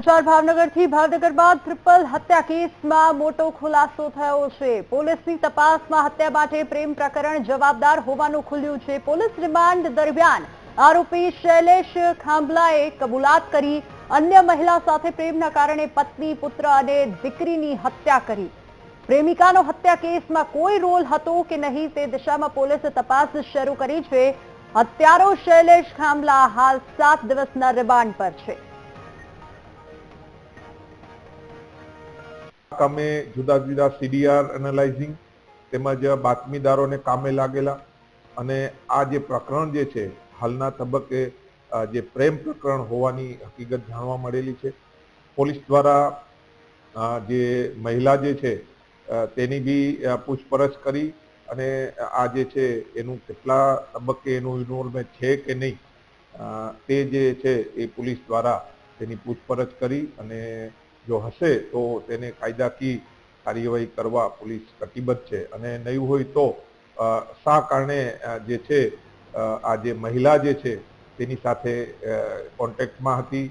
સમાચાર ભાવનગરથી ભાવનગર બાદ ટ્રિપલ હત્યા કેસમાં મોટો ખુલાસો થયો છે। પોલીસની તપાસમાં હત્યા માટે પ્રેમ પ્રકરણ જવાબદાર હોવાનું ખુલ્યું છે। પોલીસ રિમાન્ડ દરમિયાન આરોપી શૈલેષ ખાંભલાએ કબૂલાત કરી અન્ય મહિલા સાથે પ્રેમના કારણે પત્ની, પુત્ર અને દીકરીની હત્યા કરી। પ્રેમિકાનો હત્યા કેસમાં કોઈ રોલ હતો કે નહીં તે દિશામાં પોલીસે તપાસ શરૂ કરી છે। હત્યારો શૈલેષ ખાંભલા હાલ 7 દિવસના રિમાન્ડ પર છે। કામે જુદા જુદા સીડીઆર એનાલાઇઝિંગ તેમજ બાતમીદારોને કામે લાગેલા અને આ જે પ્રકરણ જે છે હાલના તબક્કે જે પ્રેમ પ્રકરણ હોવાની હકીકત જાણવા મળેલી છે। પોલીસ દ્વારા જે મહિલા જે છે તેની બી પૂછપરછ કરી અને આ જે છે એનું કેટલા તબક્કે એનું ઇન્વોલ્વમેન્ટ છે કે નહીં તે જે છે એ પોલીસ દ્વારા તેની પૂછપરછ કરી અને જો હશે તો તેને કાયદાકીય કાર્યવાહી કરવા પોલીસ કટિબદ્ધ છે અને નહીં હોય તો શા કારણે જે છે આ જે મહિલા જે છે તેની સાથે કોન્ટેક્ટમાં હતી